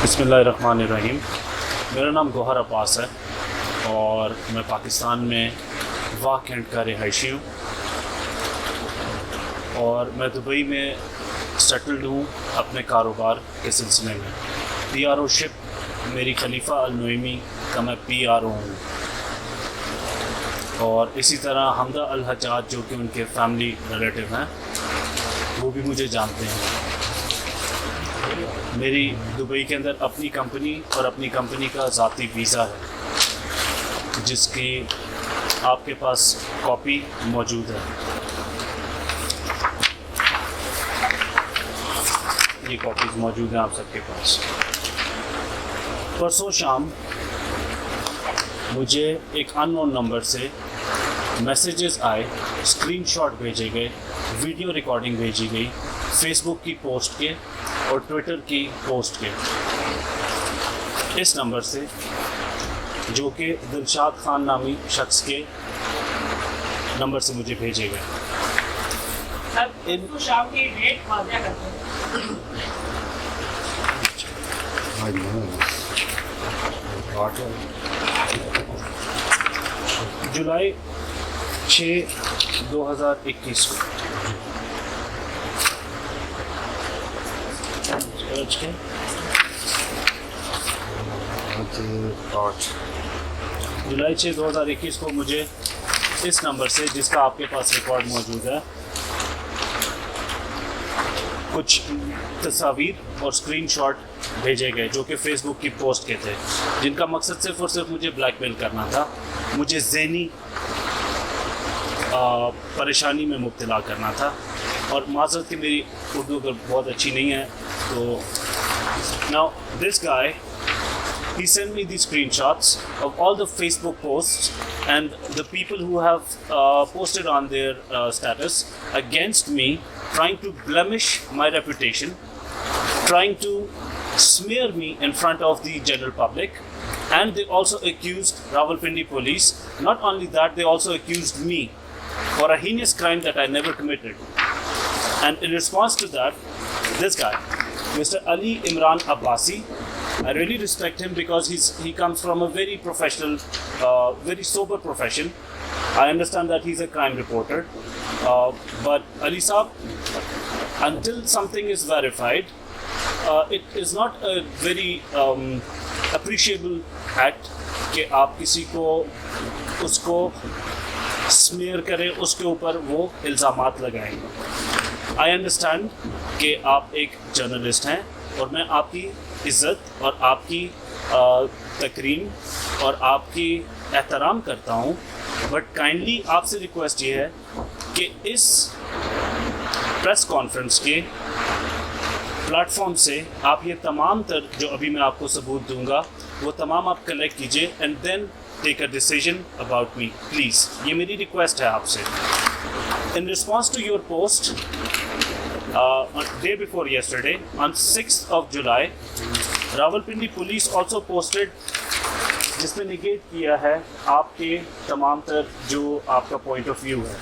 बिस्मिल्लाहिर्रहमानिर्रहीम। मेरा नाम गौहर अब्बास है और मैं पाकिस्तान में वाह कैंट का रिहायशी हूँ और मैं दुबई में सेटल्ड हूँ अपने कारोबार के सिलसिले में। PROशिप मेरी खलीफा अल नुइमी का मैं PRO हूँ और इसी तरह हमदा अल हज्जाज जो कि उनके फैमिली रिलेटिव हैं वो भी मुझे जानते हैं। मेरी दुबई के अंदर अपनी कंपनी और अपनी कंपनी का ज़ाती वीज़ा है जिसकी आपके पास कॉपी मौजूद है। ये कॉपीज़ मौजूद हैं आप सबके पास। परसों शाम मुझे एक अननोन नंबर से मैसेजेस आए, स्क्रीनशॉट भेजे गए, वीडियो रिकॉर्डिंग भेजी गई फेसबुक की पोस्ट के और ट्विटर की पोस्ट के इस नंबर से जो कि दिलशाद खान नामी शख्स के नंबर से मुझे भेजे गए। इन शाम की डेट वाज़ह करते हैं। जुलाई 6, 2021 को जुलाई 6, 2021 को मुझे इस नंबर से, जिसका आपके पास रिकॉर्ड मौजूद है, कुछ तस्वीर और स्क्रीनशॉट भेजे गए जो कि फेसबुक की पोस्ट के थे, जिनका मकसद सिर्फ और सिर्फ मुझे ब्लैकमेल करना था, मुझे ज़हनी परेशानी में मुब्तला करना था। और माज़रत कि मेरी उर्दू अगर बहुत अच्छी नहीं है तो now this guy he sent me the screenshots of all the Facebook posts and the people who have posted on their status against me, trying to blemish my reputation, trying to smear me in front of the general public. And they also accused Rawalpindi police. Not only that, they also accused me for a heinous crime that I never committed. And in response to that, this guy, Mr. Ali Imran Abbasi, I really respect him because he comes from a very professional, very sober profession. I understand that he's a crime reporter, but Ali Saab, until something is verified, it is not a very appreciable act कि आप किसी को उसको smear करें, उसके ऊपर वो इल्ज़ामात लगाएं। I understand कि आप एक जर्नलिस्ट हैं और मैं आपकी इज़्ज़त और आपकी तकरीम और आपकी एहतराम करता हूँ, बट काइंडली आपसे रिक्वेस्ट ये है कि इस प्रेस कॉन्फ्रेंस के प्लेटफॉर्म से आप ये तमाम तर जो अभी मैं आपको सबूत दूंगा वो तमाम आप कलेक्ट कीजिए and then take a decision about me please. ये मेरी रिक्वेस्ट है आपसे। In response to your post on day before yesterday, on 6th of July, Rawalpindi police also posted जिसमें निगेट किया है आपके तमाम तर जो आपका पॉइंट ऑफ व्यू है।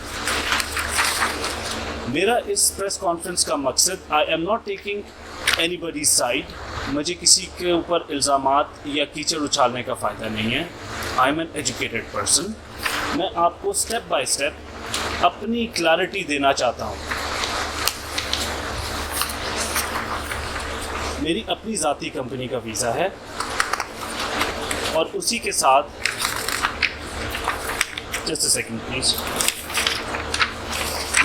मेरा इस प्रेस कॉन्फ्रेंस का मकसद, आई am not taking anybody's side, मुझे किसी के ऊपर इल्ज़ामात या कीचड़ उछालने का फ़ायदा नहीं है। आई एम एन एजुकेटेड पर्सन। मैं आपको स्टेप बाय स्टेप अपनी क्लैरिटी देना चाहता हूँ। मेरी अपनी ज़ाती कंपनी का वीज़ा है और उसी के साथ, जस्ट अ सेकंड प्लीज़,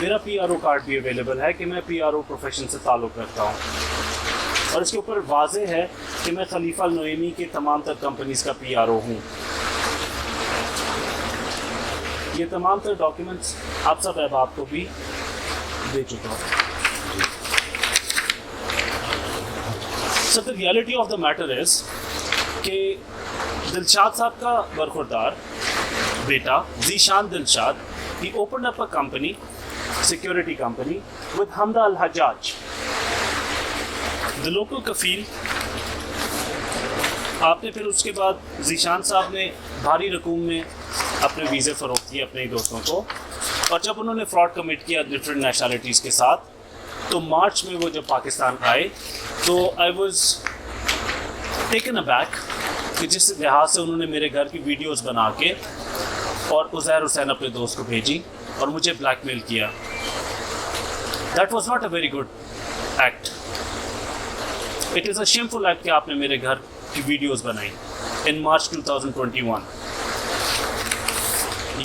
मेरा PRO कार्ड भी अवेलेबल है कि मैं PRO प्रोफेशन से ताल्लुक़ रखता हूँ और इसके ऊपर वाज़ेह है कि मैं खलीफा अल नुइमी के तमाम तर कंपनीज़ का PRO हूँ। ये तमाम तर डॉक्यूमेंट्स आप सब अहबाब को भी दे चुका हूँ। So the reality of the matter is कि दिलशाद साहब का बरखुरदार बेटा Zeeshan Dilshad, he opened up a company, security company with Hamda Al Hajjaj, the local कफ़ील। आपने फिर उसके बाद ज़ीशान साहब ने भारी रकूम में अपने वीज़े फ़रोख्त किए अपने दोस्तों को, और जब उन्होंने फ्रॉड कमिट किया डिफरेंट नेशनलिटीज़ के साथ, तो मार्च में वो जब पाकिस्तान आए तो आई वाज टेकन अबैक कि जिस लिहाज से उन्होंने मेरे घर की वीडियोस बना के और उज़ैर हुसैन अपने दोस्त को भेजी और मुझे ब्लैकमेल किया। That was not a very good act. It is a shameful act कि आपने मेरे घर की वीडियोस बनाई इन मार्च 2021।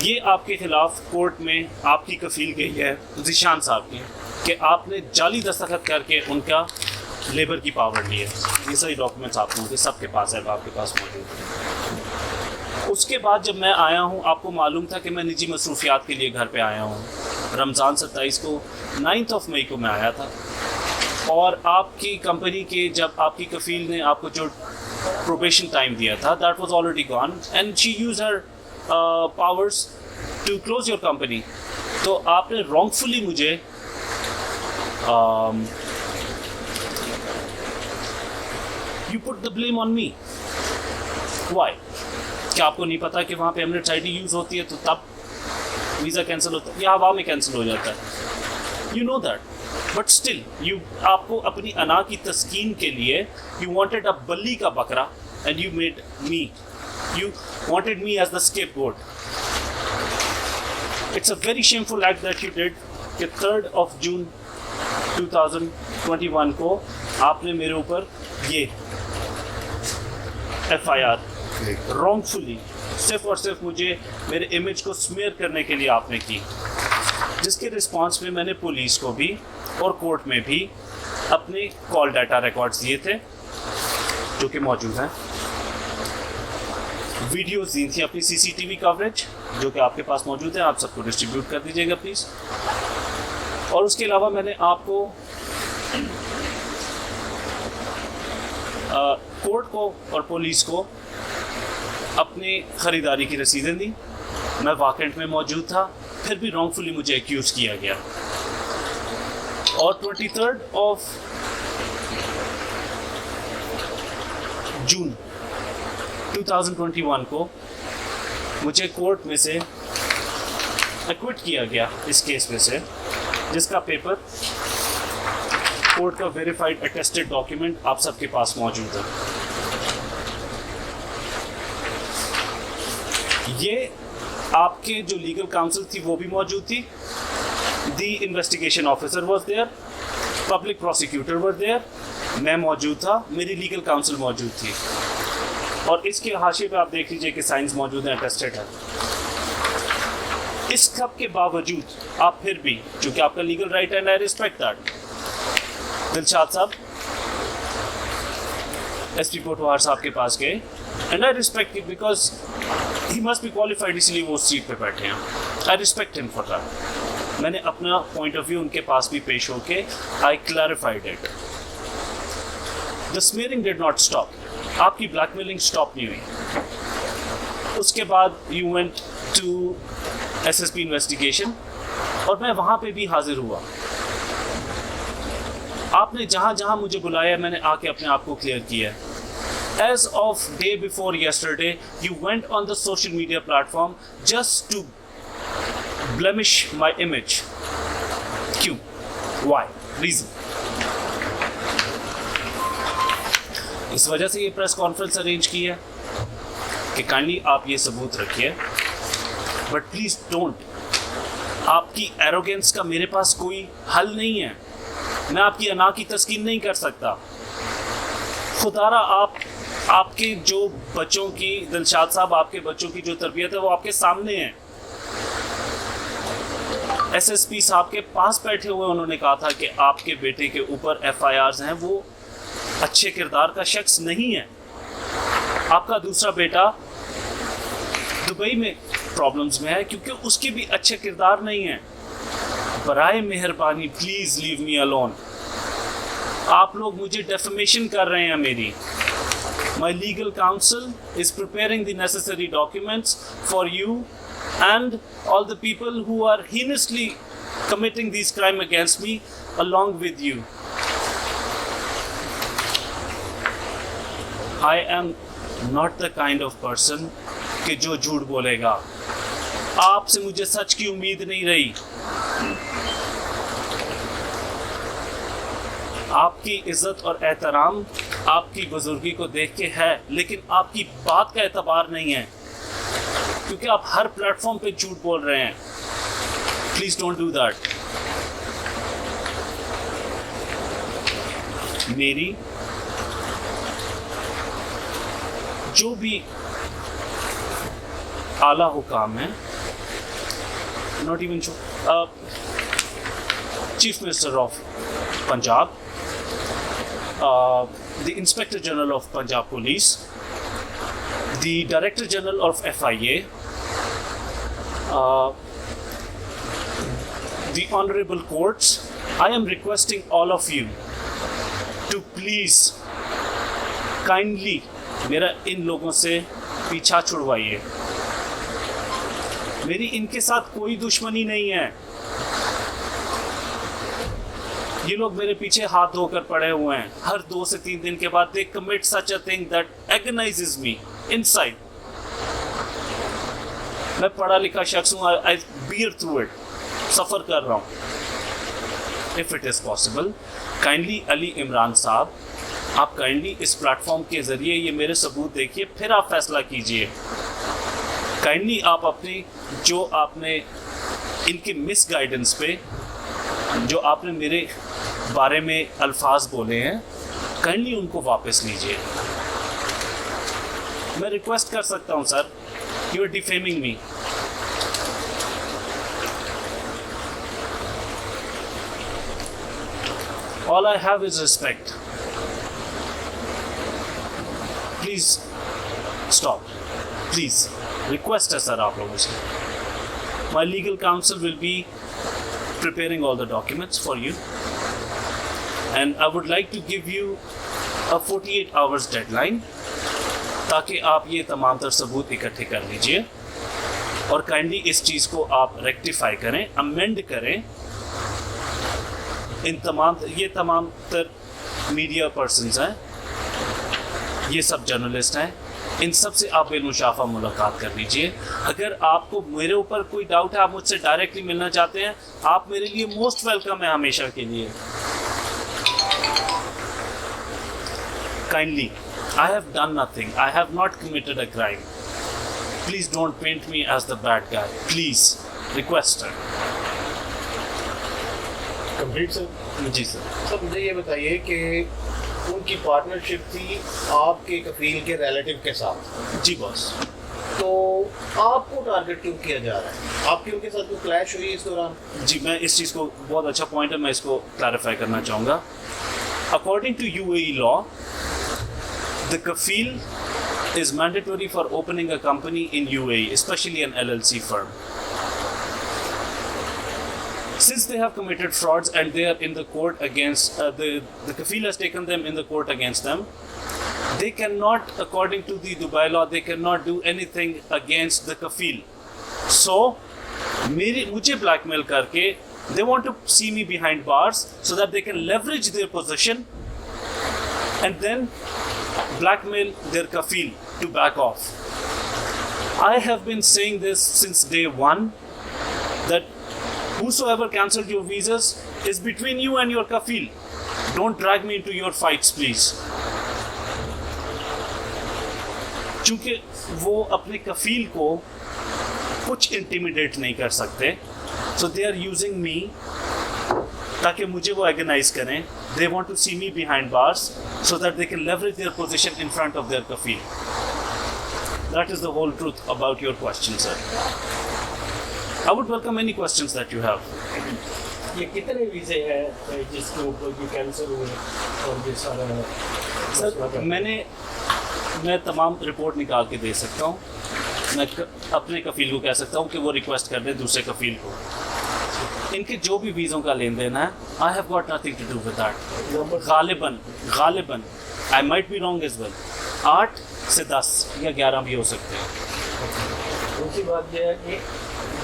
ये आपके खिलाफ कोर्ट में आपकी कफील गई है ज़ीशान साहब की कि आपने जाली दस्तखत करके उनका लेबर की पावर ली है। ये सारी डॉक्यूमेंट्स आप लोगों के सबके पास है, आपके पास मौजूद है। उसके बाद जब मैं आया हूँ, आपको मालूम था कि मैं निजी मसरूफियात के लिए घर पे आया हूँ। रमज़ान 27 को 9 मई को मैं आया था और आपकी कंपनी के जब आपकी कफील ने आपको जो प्रोबेशन टाइम दिया था, that was already gone and she use her powers to close your company. तो आपने रॉन्गफुली मुझे you put the blame on me. Why? क्या आपको नहीं पता कि वहाँ पे एमिरेट्स आईडी यूज़ होती है तो तब वीज़ा कैंसिल होता है या हवा में कैंसिल हो जाता है? You know that, but still you आपको अपनी अना की तस्कीन के लिए यू वांटेड अ बल्ली का बकरा and you made me, you wanted me as the scapegoat. It's a very shameful act that you did कि 3 जून 2021 को आपने मेरे ऊपर ये FIR रॉन्गफुली सिर्फ और सिर्फ मुझे मेरे इमेज को स्मेयर करने के लिए आपने की, जिसके रिस्पांस में मैंने पुलिस को भी और कोर्ट में भी अपने कॉल डाटा रिकॉर्ड्स दिए थे जो कि मौजूद हैं। वीडियोस दी थी अपनी CCTV कवरेज जो कि आपके पास मौजूद है, आप सबको डिस्ट्रीब्यूट कर दीजिएगा प्लीज़। और उसके अलावा मैंने आपको कोर्ट को और पुलिस को अपनी ख़रीदारी की रसीदें दी। मैं वाकंट में मौजूद था, फिर भी रॉन्गफुली मुझे एक्यूज़ किया गया। और 23 जून 2021 को मुझे कोर्ट में से एक्विट किया गया इस केस में से, जिसका पेपर कोर्ट का वेरीफाइड अटेस्टेड डॉक्यूमेंट आप सबके पास मौजूद है। ये आपके जो लीगल काउंसिल थी वो भी मौजूद थी। The investigation officer was there, public prosecutor was there, मैं मौजूद था, मेरी लीगल काउंसिल मौजूद थी। और इसके हाशिए पे आप देख लीजिए कि साइंस मौजूद है, अटेस्टेड है। इस सब के बावजूद आप फिर भी, चूंकि आपका legal right and I respect that, Dilshad साहब SP पोटवार साहब के पास गए and I respect it because he must be qualified, इसलिए वो उस सीट पे बैठे हैं। I respect him for that. मैंने अपना पॉइंट ऑफ व्यू उनके पास भी पेश होके I clarified it. The smearing did not stop, आपकी ब्लैकमेलिंग स्टॉप नहीं हुई। उसके बाद you went to SSP investigation और मैं वहाँ पे भी हाजिर हुआ। आपने जहाँ जहाँ मुझे बुलाया मैंने आके अपने आप को क्लियर किया। As of day before yesterday, you went on the social media platform just to blemish my image. क्यों? Why? Reason? इस वजह से ये प्रेस कॉन्फ्रेंस अरेंज की है कि काइंडली आप ये सबूत रखिए, बट प्लीज डोंट। आपकी एरोगेंस का मेरे पास कोई हल नहीं है। मैं आपकी अना की तस्कीन नहीं कर सकता। खुदारा आपके जो बच्चों की, दिलशाद साहब आपके बच्चों की जो तरबियत है वो आपके सामने है। SSP साहब के पास बैठे हुए उन्होंने कहा था कि आपके बेटे के ऊपर FIRs हैं, वो अच्छे किरदार का शख्स नहीं है। आपका दूसरा बेटा दुबई में प्रॉब्लम्स में है क्योंकि उसके भी अच्छे किरदार नहीं है। बराए मेहरबानी प्लीज लीव मी अलोन। आप लोग मुझे डेफमेशन कर रहे हैं मेरी। My legal counsel is preparing the necessary documents for you and all the people who are heinously committing these crimes against me along with you. I am not the kind of person कि जो झूठ बोलेगा। आपसे मुझे सच की उम्मीद नहीं रही। आपकी इज्जत और एहतराम आपकी बुजुर्गी को देख के है, लेकिन आपकी बात का एतबार नहीं है, क्योंकि आप हर प्लेटफॉर्म पे झूठ बोल रहे हैं। Please don't do that. मेरी जो भी आला हुकाम है, not even chief minister of Punjab, the Inspector General of Punjab Police, the Director General of FIA, the Honorable Courts, I am requesting all of you to please kindly मेरा इन लोगों से पीछा छुड़वाइए। मेरी इनके साथ कोई दुश्मनी नहीं है। ये लोग मेरे पीछे हाथ धोकर पड़े हुए हैं। हर 2 से 3 दिन के बाद they commit such a thing that agonizes me inside. मैं पढ़ा लिखा शख्स हूँ, I bear through it, सफ़र कर रहा हूँ। If it is possible, kindly Ali Imran साहब, आप काइंडली इस प्लेटफॉर्म के ज़रिए ये मेरे सबूत देखिए, फिर आप फैसला कीजिए। काइंडली आप अपनी जो आपने इनके मिस गाइडेंस पे जो आपने मेरे बारे में अल्फाज बोले हैं, काइंडली उनको वापस लीजिए। मैं रिक्वेस्ट कर सकता हूँ sir, you are defaming me. All I have is respect. Please stop, please request है सर आप लोगों से। My legal counsel will be preparing all the documents for you, and I would like to give you a 48 hours deadline ताकि आप ये तमाम तर सबूत इकट्ठे कर लीजिए और काइंडली इस चीज़ को आप रेक्टिफाई करें, अमेंड करें। ये तमाम तर मीडिया पर्सन्स हैं, ये सब जर्नलिस्ट हैं, इन सब से आप बेमुशाफा मुलाकात कर लीजिए। अगर आपको मेरे ऊपर कोई डाउट है, आप मुझसे डायरेक्टली मिलना चाहते हैं, आप मेरे लिए मोस्ट वेलकम है हमेशा के लिए। Kindly, I have done nothing, I have not committed a crime, please don't paint me as the bad guy, please request है। Complete sir? जी सर। सर मुझे ये बताइए कि उनकी पार्टनरशिप थी आपके कफील के रिलेटिव के साथ। जी बॉस। तो आपको टारगेट क्यों किया जा रहा है? आपकी उनके साथ कोई क्लैश हुई इस दौरान? जी, मैं इस चीज़ को, बहुत अच्छा पॉइंट है, मैं इसको क्लैरिफाई करना चाहूँगा। According to UAE law, the कफील is mandatory for opening a company in UAE, especially an LLC firm. Since they have committed frauds and they are in the court against, the kafil has taken them in the court against them, they cannot, according to the Dubai law, they cannot do anything against the kafil. So, मुझे blackmail करके, they want to see me behind bars so that they can leverage their position and then blackmail their kafil to back off. I have been saying this since day one, that whosoever cancelled your visas is between you and your kafil. Don't drag me into your fights, please. चूंकि वो अपने कफील को कुछ intimidate नहीं कर सकते, so they are using me ताकि मुझे वो एगनाइज करें। They want to see me behind bars so that they can leverage their position in front of their kafil. That is the whole truth about your question, sir. I would welcome any questions that you have. ये कितने वीज़े हैं जिसके ऊपर ये cancel हुए और ये सारा? सर मैं तमाम रिपोर्ट निकाल के दे सकता हूँ। मैं अपने कफील को कह सकता हूँ कि वो रिक्वेस्ट कर दे दूसरे कफील को। इनके जो भी वीज़ों का लेन देन है, I have got nothing to do with that. गालिबन I might be wrong as well, 8 से 10 या 11 भी हो सकते हैं। दूसरी बात यह है कि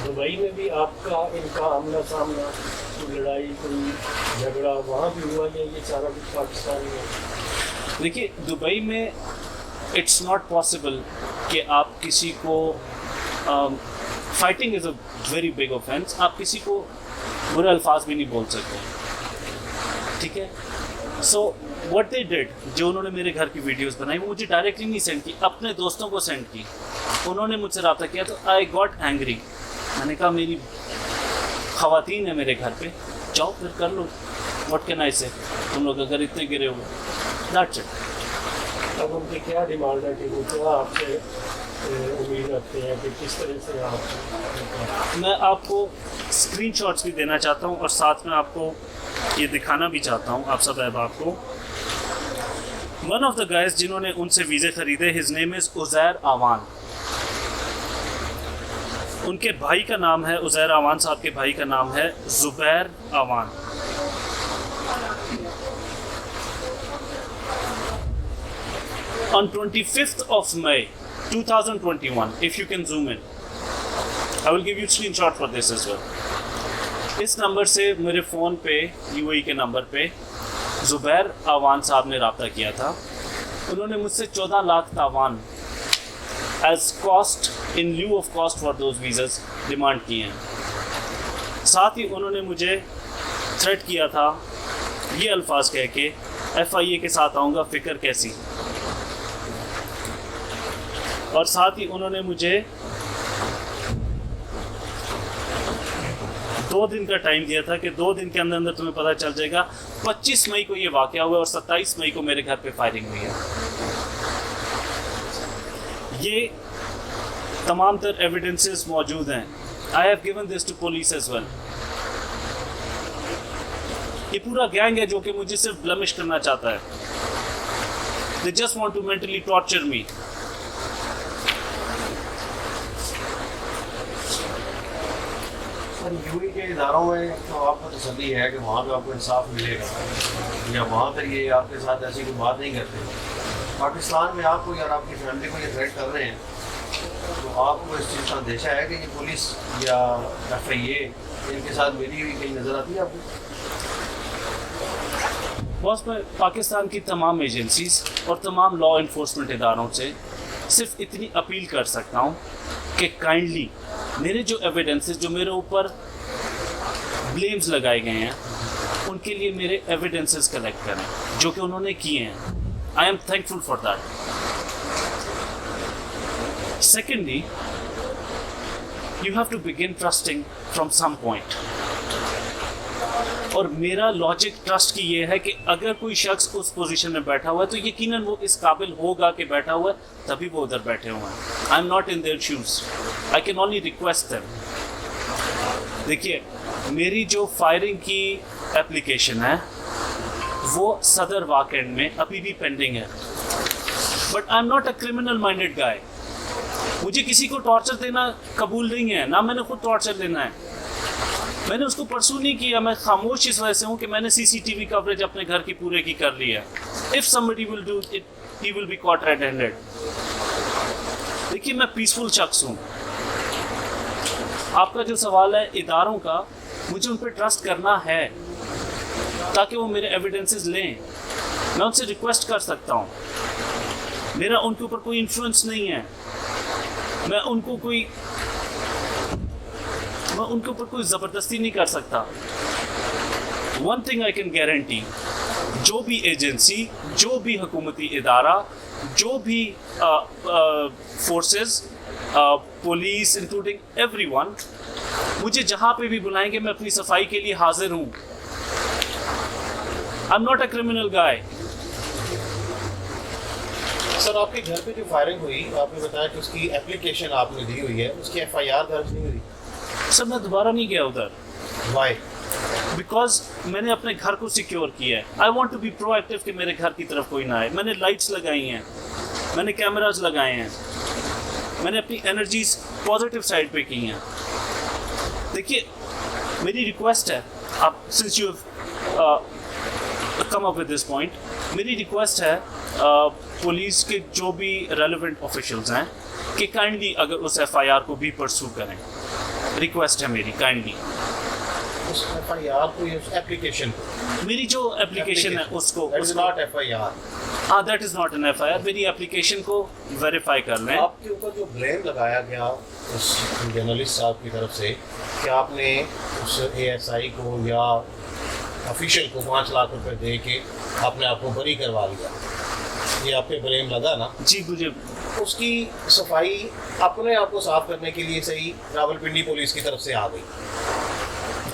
दुबई में भी आपका इनका आमना सामना, कोई लड़ाई, कोई झगड़ा वहाँ भी हुआ या ये सारा कुछ पाकिस्तान में? देखिए, दुबई में इट्स नॉट पॉसिबल कि आप किसी को, fighting is a very big offence, आप किसी को बुरे अल्फाज भी नहीं बोल सकते, ठीक है? सो व्हाट दे डिड, जो उन्होंने मेरे घर की वीडियोस बनाई वो मुझे डायरेक्टली नहीं सेंड की, अपने दोस्तों को सेंड की। उन्होंने मुझसे रब्ता किया तो आई गॉट एंग्री। मैंने कहा मेरी ख़वातीन है मेरे घर पे, जाओ फिर कर लो, व्हाट कैन आई से, तुम लोग अगर इतने गिरे हुए, दैट्स इट। अब उनकी क्या डिमांड है कि वो क्या आपसे उम्मीद रखते हैं कि किस तरह से आप? मैं आपको स्क्रीनशॉट्स भी देना चाहता हूँ और साथ में आपको ये दिखाना भी चाहता हूँ आप सब अहबाब को। वन ऑफ द गाइज जिन्होंने उनसे वीज़े ख़रीदे, हिज नेम इज़ उज़ैर आवान। उनके भाई का नाम है, उज़ैर आवान साहब के भाई का नाम है ज़ुबैर आवान। On 25th of May 2021, if you can zoom in, I will give you screenshot for this as well. इस नंबर से मेरे फ़ोन पे, UAE के नंबर पे ज़ुबैर आवान साहब ने रब्ता किया था। उन्होंने मुझसे 14 लाख तावान as cost, in lieu of cost for those visas demand किए हैं। साथ ही उन्होंने मुझे थ्रेट किया था ये अल्फाज कह के, FIA के साथ आऊँगा, फ़िक्र कैसी। और साथ ही उन्होंने मुझे 2 दिन का टाइम दिया था कि 2 दिन के अंदर अंदर तुम्हें पता चल जाएगा। 25 मई को ये वाक़या हुआ और 27 मई को मेरे घर पे फायरिंग हुई है। ये तमाम तर एविडेंसेस मौजूद हैं। I have given this to police as well. ये पूरा गैंग है जो कि मुझे सिर्फ ब्लमिश करना चाहता है। They just want to mentally torture me. UAE के इदारों में तो आपको तसल्ली है कि वहाँ पे आपको इंसाफ मिलेगा, या वहाँ पर ये आपके साथ ऐसी कोई बात नहीं करते। पाकिस्तान में आपको या आपकी फैमिली को ये थ्रेट कर रहे हैं, तो आपको इस चीज़ का अंदेशा है कि ये पुलिस या FIA इनके साथ मिली हुई कहीं नज़र आती है आपको? बॉस, मैं पाकिस्तान की तमाम एजेंसीज और तमाम लॉ इन्फोर्समेंट इदारों से सिर्फ इतनी अपील कर सकता हूँ कि काइंडली मेरे जो एविडेंसेस, जो मेरे ऊपर ब्लेम्स लगाए गए हैं, उनके लिए मेरे एविडेंसेस कलेक्ट करें जो कि उन्होंने किए हैं। I am thankful for that. Secondly, you have to begin trusting from some point. और मेरा लॉजिक ट्रस्ट की ये है कि अगर कोई शख्स उस पोजीशन में बैठा हुआ है तो यकीनन वो इस काबिल होगा कि बैठा हुआ है, तभी वो उधर बैठे हुए हैं। I am not in their shoes, I can only request them. देखिए, मेरी जो फायरिंग की एप्लीकेशन है वो सदर वाकएंड में अभी भी पेंडिंग है, but I am not a criminal minded guy. मुझे किसी को टॉर्चर देना कबूल नहीं है, ना मैंने खुद टॉर्चर लेना है। मैंने उसको परसू नहीं किया। मैं खामोश इस वजह से हूँ कि मैंने CCTV कवरेज अपने घर की पूरे की कर ली है। If somebody will do it, he will be caught red handed. देखिए, मैं पीसफुल शख्स हूँ। आपका जो सवाल है इदारों का, मुझे उन पर ट्रस्ट करना है ताकि वो मेरे एविडेंसेस लें। मैं उनसे रिक्वेस्ट कर सकता हूँ। मेरा उनके ऊपर कोई इन्फ्लुएंस नहीं है। मैं उनके ऊपर कोई ज़बरदस्ती नहीं कर सकता। One thing I can guarantee, जो भी एजेंसी, जो भी हुकूमती इदारा, जो भी फोर्सेस, पुलिस इंक्लूडिंग एवरीवन, मुझे जहाँ पे भी बुलाएंगे मैं अपनी सफाई के लिए हाजिर हूँ। आई am not a criminal guy. Sir, आपके घर पे जो फायरिंग हुई, आपने बताया कि उसकी एप्लीकेशन आपने दी हुई है, उसकी FIR दर्ज नहीं हुई? सर, मैं दोबारा नहीं गया उधर। वाई? बिकॉज मैंने अपने घर को सिक्योर किया है। I want to be proactive कि मेरे घर की तरफ कोई ना आए। मैंने लाइट्स लगाई हैं, मैंने कैमराज लगाए हैं, मैंने अपनी एनर्जीज पॉजिटिव साइड पे की हैं। देखिए, मेरी रिक्वेस्ट है, आप since you come up with this point, मेरी रिक्वेस्ट है पुलिस के जो भी रेलेवेंट ऑफिशियल्स हैं कि काइंडली अगर उस FIR को भी परसू करें। रिक्वेस्ट है मेरी, काइंडली उस FIR को, उस एप्लीकेशन, मेरी जो एप्लीकेशन है उसको, दैट इज नॉट FIR। हाँ, that is not an FIR। मेरी एप्लीकेशन को वेरीफाई कर लें। आपके ऊपर जो ब्लेम लगाया गया उस जर्नलिस्ट साहब की तरफ से कि आपने उस ASI को या ऑफिशियल को 5 लाख रुपए दे के आपने आपको बरी करवा लिया, ये आप पे ब्लेम लगा ना, जी मुझे उसकी सफाई अपने आप को साफ करने के लिए सही रावलपिंडी पुलिस की तरफ से आ गई।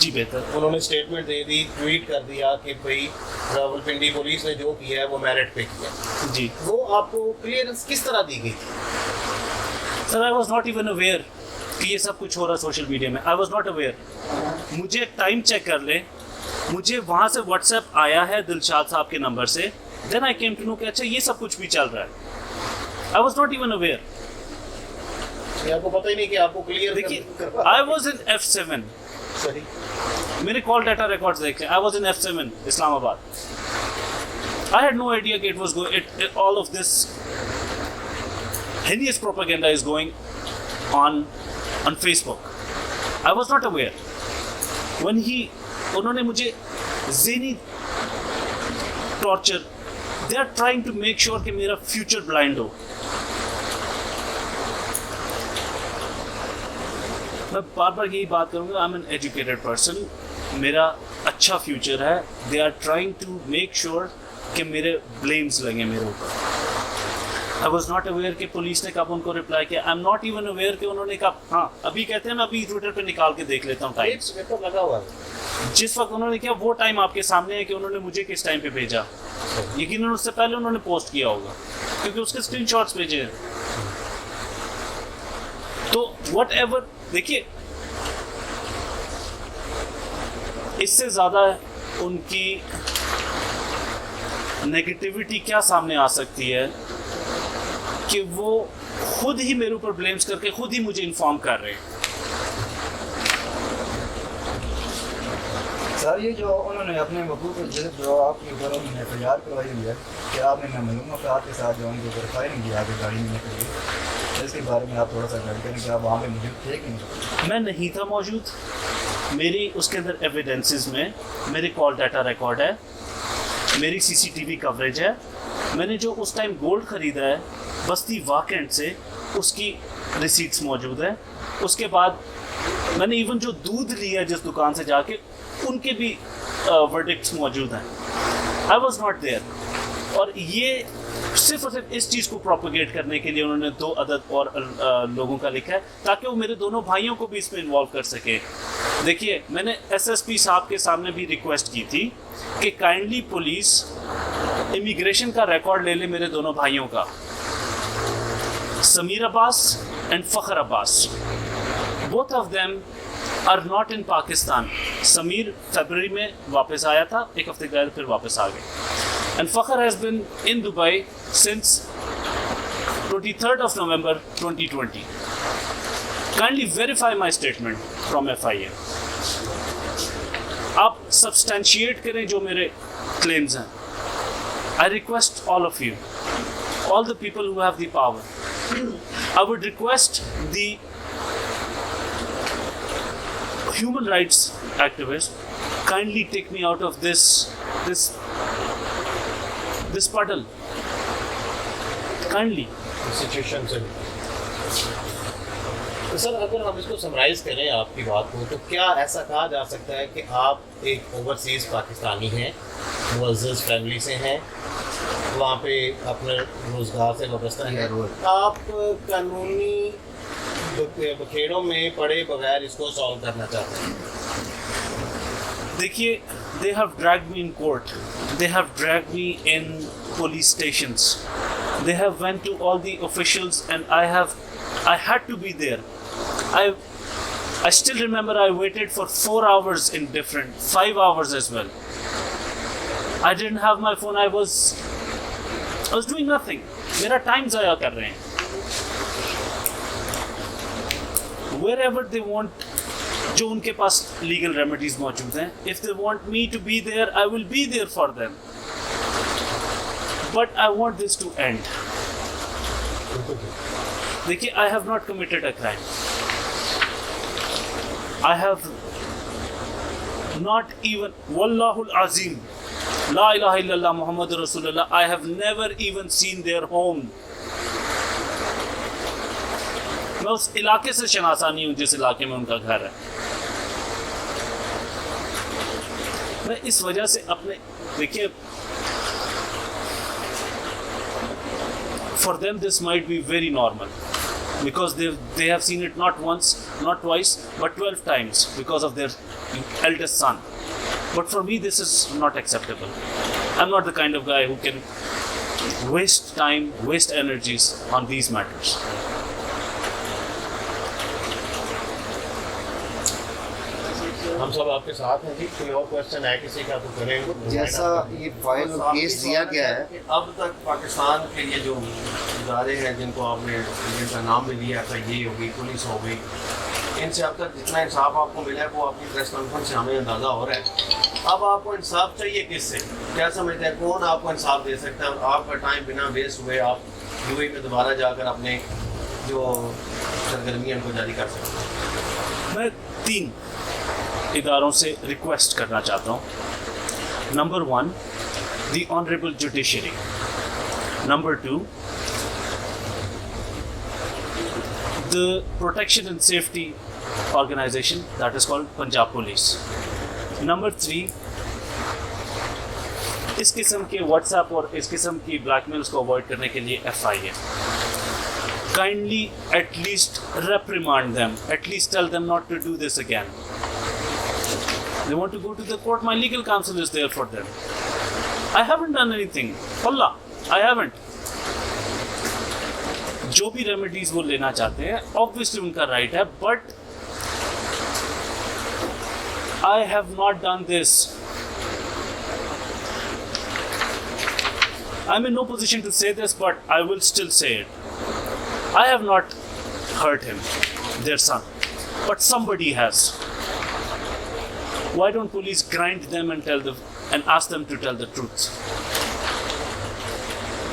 जी बेहतर। उन्होंने स्टेटमेंट दे दी, ट्वीट कर दिया कि भाई रावलपिंडी पुलिस ने जो किया है वो मेरिट पे किया। जी वो आपको क्लियरेंस किस तरह दी गई? Sir, I was not even aware कि ये सब कुछ हो रहा है सोशल मीडिया में। आई वॉज नॉट अवेयर। मुझे टाइम चेक कर ले, मुझे वहाँ से व्हाट्सएप आया है दिलशाद साहब के नंबर से, then I came to know कि अच्छा ये सब कुछ भी चल रहा है। I was not even aware. आपको पता ही नहीं कि आपको क्लियर देखिए, आई वॉज इन F7, सही मेरे कॉल डाटा रिकॉर्ड्स देखें, I was in F7 Islamabad. I had no idea कि it was all of this hideous propaganda is going on Facebook. I was not aware. When उन्होंने मुझे ज़हनी torture, they are trying to make sure कि मेरा future blind हो। मैं बार बार यही बात करूँगा, I am an educated person, मेरा अच्छा फ्यूचर है। They are trying to make sure कि मेरे ब्लेम्स लगे मेरे ऊपर। आई वॉज नॉट अवेयर कि पुलिस ने कब उनको रिप्लाई किया। I am not even aware कि उन्होंने कहा, हाँ अभी कहते हैं मैं अभी ट्विटर पे निकाल के देख लेता हूँ टाइम, लगा हुआ है जिस वक्त उन्होंने किया वो टाइम आपके सामने है कि उन्होंने मुझे किस टाइम पे भेजा। यकीनन उससे पहले उन्होंने पोस्ट किया होगा क्योंकि उसके स्क्रीनशॉट्स भेजे हैं। तो वट एवर, देखिए इससे ज़्यादा उनकी नेगेटिविटी क्या सामने आ सकती है कि वो खुद ही मेरे ऊपर ब्लेम्स करके खुद ही मुझे इन्फॉर्म कर रहे हैं। सर, ये जो उन्होंने अपने वकूफ जो आपके ऊपर उन्होंने एफआईआर करवाई हुई है कि आपने नामालूम अफराद के साथ जो उनके ऊपर फायरिंग किया आपकी गाड़ी में करी, इसके बारे में आप थोड़ा सा गाइड करें कि आप वहाँ पे मौजूद थे कि नहीं? मैं नहीं था मौजूद। मेरी उसके अंदर एविडेंसेस में मेरे कॉल डाटा रिकॉर्ड है, मेरी CCTV कवरेज है। मैंने जो उस टाइम गोल्ड ख़रीदा है बस्ती वाकेंड से, उसकी रिसीट्स मौजूद है। उसके बाद मैंने इवन जो दूध लिया जिस दुकान से जाके, उनके भी वर्डिक्ट्स मौजूद हैं। I was not there. और ये सिर्फ और सिर्फ इस चीज़ को प्रोपोगेट करने के लिए उन्होंने 2 अदद और लोगों का लिखा है ताकि वो मेरे दोनों भाइयों को भी इसमें इन्वॉल्व कर सके। देखिए, मैंने SSP साहब के सामने भी रिक्वेस्ट की थी कि काइंडली पुलिस इमिग्रेशन का रिकॉर्ड ले ले मेरे दोनों भाइयों का, Sameer Abbas and Fakhar Abbas. Both of them are not in Pakistan. Sameer फरवरी में वापस आया था, 1 हफ्ते के बाद फिर वापस आ गए। And Fakhar has been in Dubai since 23rd of November 2020. Kindly verify my statement from FIA. आप सब्सटेंशिएट करें जो मेरे क्लेम्स हैं। I request all of you, all the people who have the power, I would request the human rights activists, kindly take me out of this puddle. Kindly. Situation से। तो sir, अगर हम इसको summarise करें आपकी बात को, तो क्या ऐसा कहा जा सकता है कि आप एक ओवरसीज़ पाकिस्तानी हैं, मुअज़्ज़ज़ फैमिली से हैं, वहाँ पे अपने रोज़गार से वाबस्ता हैं, आप कानूनी बखेड़ों में पड़े बगैर इसको सॉल्व करना चाहते हैं? देखिए, they have dragged me in court, they have dragged me in police stations, they have went to all the officials and I had to be there. I still remember I waited for 4 hours in different, 5 hours as well. I didn't have my phone, I was doing nothing. मेरा time ज़ाया कर रहे हैं। Wherever they want, जो उनके पास legal remedies मौजूद हैं, if they want me to be there, I will be there for them. But I want this to end. देखिए, I have not committed a crime. I have not even, Wallahul Azim, La ilaha illallah Muhammadur Rasulullah, I have never even seen their home. मैं उस इलाके से शनासा नहीं हूँ जिस इलाके में उनका घर है। मैं इस वजह से अपने देखिए for them this might be very normal because they have seen it not once, not twice, but 12 times because of their eldest son. But for me this is not acceptable. I'm not the kind of guy who can waste time, waste energies on these matters. हम सब आपके साथ हैं जी। कोई और question है किसी का तो करें। जैसा ये फाइल और केस दिया गया है, अब तक पाकिस्तान के लिए जो इदारे हैं जिनको आपने जिनका नाम भी लिया, FIA हो गई, पुलिस हो गई, इनसे अब तक जितना इंसाफ आपको मिला है वो आपकी प्रेस कॉन्फ्रेंस से हमें अंदाज़ा हो रहा है। अब आपको इंसाफ चाहिए किससे? क्या समझते हैं कौन आपको इंसाफ दे सकता है? आपका टाइम बिना वेस्ट हुए आप UAE में दोबारा जाकर अपने जो सरगर्मियाँ उनको जारी कर सकते हैं। मैं 3 इदारों से रिक्वेस्ट करना चाहता हूँ। Number 1, the honourable judiciary. Number 2, the protection and safety organisation that is called Punjab police. Number 3, इस किस्म के व्हाट्सएप और इस किस्म की ब्लैकमेल्स को अवॉइड करने के लिए FIA। Kindly at least reprimand them, at least tell them not to do this again. They want to go to the court, my legal counsel is there for them. I haven't done anything. Wallah, I haven't. जो भी remedies वो लेना चाहते हैं obviously उनका right है, but I have not done this. I'm in no position to say this, but I will still say it. I have not hurt him, their son, but somebody has. Why don't police grind them and ask them to tell the truth?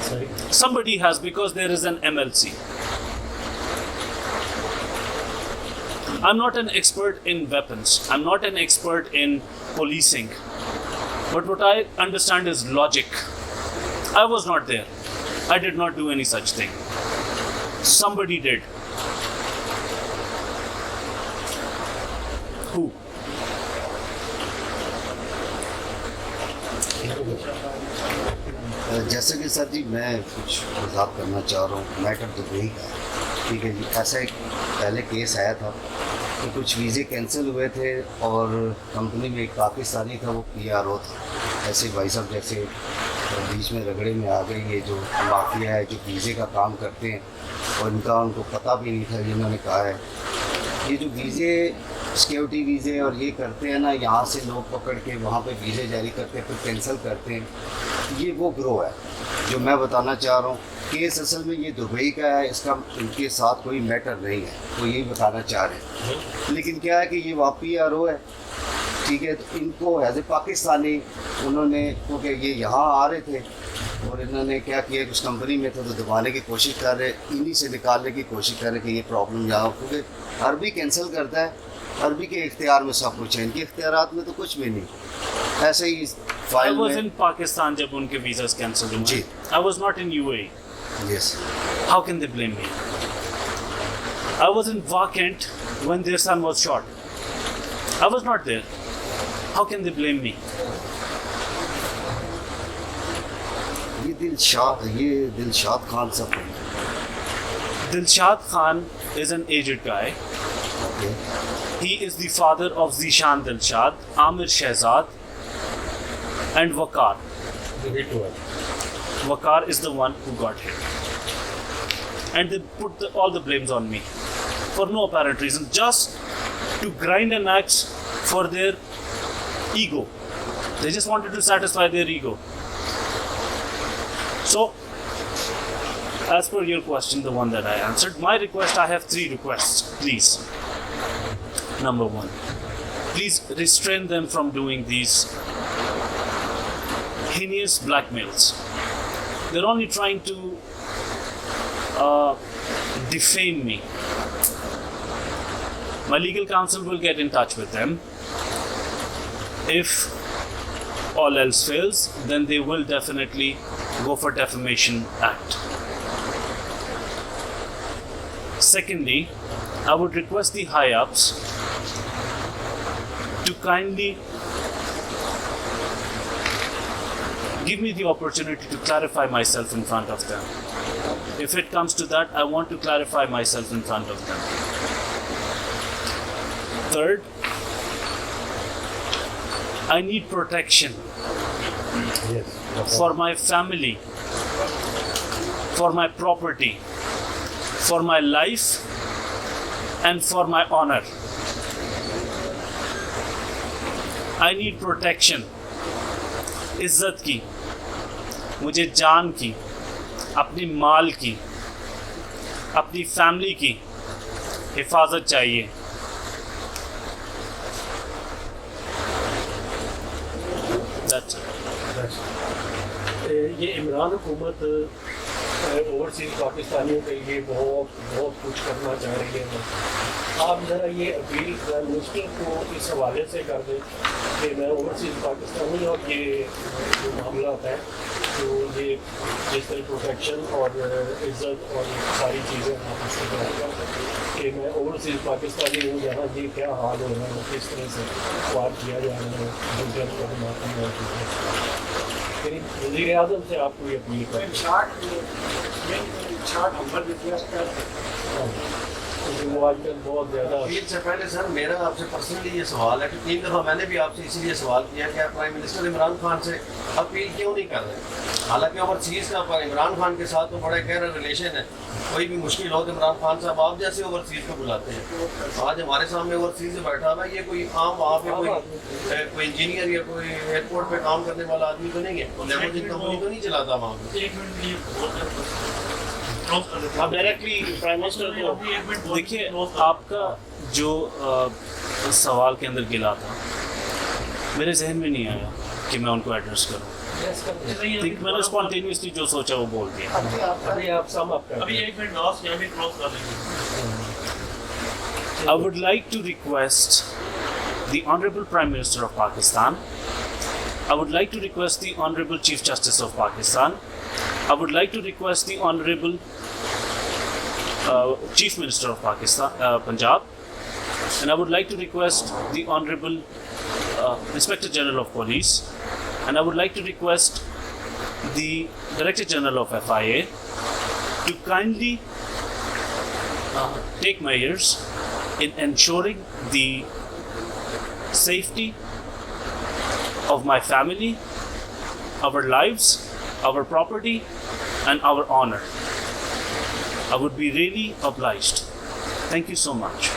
Sorry. Somebody has, because there is an MLC. I'm not an expert in weapons. I'm not an expert in policing. But what I understand is logic. I was not there. I did not do any such thing. Somebody did. Who? जैसे कि sir जी मैं कुछ वजाहत करना चाह रहा हूँ। Matter तो वही है, ठीक है जी। ऐसा एक पहले केस आया था कि कुछ वीज़े कैंसिल हुए थे और कंपनी में एक पाकिस्तानी था, वो PRO था। ऐसे भाई साहब जैसे बीच में रगड़े में आ गए ये जो माफिया है जो वीज़े का काम करते हैं, और इनका उनको पता भी नहीं था। जिन्होंने कहा है ये जो वीज़े सिक्योरिटी वीज़े और ये करते हैं ना, यहाँ से लोग पकड़ के वहाँ पे वीज़े जारी करते हैं फिर कैंसिल करते हैं, ये वो ग्रोह है जो मैं बताना चाह रहा हूँ। केस असल में ये दुबई का है, इसका इनके साथ कोई मैटर नहीं है, वो यही बताना चाह रहे हैं। लेकिन क्या है कि ये वहाँ PRO है, ठीक है। तो इनको एज ए पाकिस्तानी उन्होंने, क्योंकि ये यहाँ आ रहे थे और इन्होंने क्या किया कि उस कंपनी में थे तो दबाने की कोशिश कर रहे, इन्हीं से निकालने की कोशिश कर रहे कि ये प्रॉब्लम यहाँ, क्योंकि अरबी कैंसिल करता है, अरबी के इख्तियार में सब कुछ है, इनके इख्तियारात में तो कुछ भी नहीं। ऐसे ही फाइल I was में in Pakistan जब उनके visas cancelled हुए। जी। I was not in UAE. Yes How can they blame me? I was in Vakent when their son was shot. I was not there. How can they blame me? ये दिलशाद खान सब है। Dilshad Khan is an aged guy. Okay He is the father of Zishan Dilshad, Amir Shehzad, and Waqar. The hit हुआ। Waqar is the one who got hit. And they put all the blames on me for no apparent reason, just to grind an axe for their ego. They just wanted to satisfy their ego. So, as per your question, the one that I answered, my request, I have 3 requests, please. Number 1, please restrain them from doing these heinous blackmails. They're only trying to defame me. My legal counsel will get in touch with them. If all else fails, then they will definitely go for Defamation Act. Secondly, I would request the high-ups to kindly give me the opportunity to clarify myself in front of them. If it comes to that, I want to clarify myself in front of them. Third, I need protection for my family, for my property, for my life, and for my honor. I need protection. इज्जत की, मुझे जान की, अपनी माल की, अपनी family की हिफाजत चाहिए. That's it. ये इमरान हुकूमत ओवरसीज पाकिस्तानियों के लिए बहुत कुछ करना चाह रही है. आप ज़रा ये अपील प्राइम मिनिस्टर को इस हवाले से कर दें कि मैं ओवरसीज पाकिस्तानी और ये जो मामला है तो ये जिस तरह प्रोटेक्शन और इज़्ज़त और सारी चीज़ें आप इससे बयान कर दें कि मैं ओवरसीज पाकिस्तानी हूँ, यहाँ ये क्या हाल हो रहा है, किस तरह से वार किया जा रहा है. वज़ीर आज़म से आपको ये अपील करें. वो आजकल बहुत ज़्यादा. अपील से पहले सर मेरा आपसे पर्सनली ये सवाल है कि 3 दफ़ा मैंने भी आपसे इसीलिए सवाल किया कि आप प्राइम मिनिस्टर इमरान खान से अपील क्यों नहीं कर रहे. हालांकि ओवरसीज़ का पर इमरान खान के साथ तो बड़ा गहरा रिलेशन है. कोई भी मुश्किल हो तो इमरान खान साहब आप जैसे ओवरसीज़ को बुलाते हैं. आज हमारे सामने ओवरसीज़ से बैठा हुआ है, ये कोई आम वहाँ पे कोई इंजीनियर या कोई एयरपोर्ट पे काम करने वाला आदमी तो नहीं है, लेमोजिन कंपनी तो नहीं चलाता वहाँ पे. आप डायरेक्टली प्राइम मिनिस्टर को देखिए. आपका जो सवाल के अंदर गिला था मेरे जहन में नहीं आया कि मैं उनको एड्रेस करूं. ठीक, मैंने स्पॉन्टेनियसली जो सोचा वो बोल दिया. अभी आप सम अप कर. अभी 1 मिनट लास्ट यहाँ भी क्रॉस कर लेंगे. I would like to request the Honorable Prime Minister of Pakistan. I would like to request the Honorable Chief Justice of Pakistan. I would like to request the Honorable Chief Minister of Pakistan, Punjab, and I would like to request the Honorable Inspector General of Police, and I would like to request the Director General of FIA to kindly take measures in ensuring the safety of my family, our lives, our property, and our honor. I would be really obliged. Thank you so much.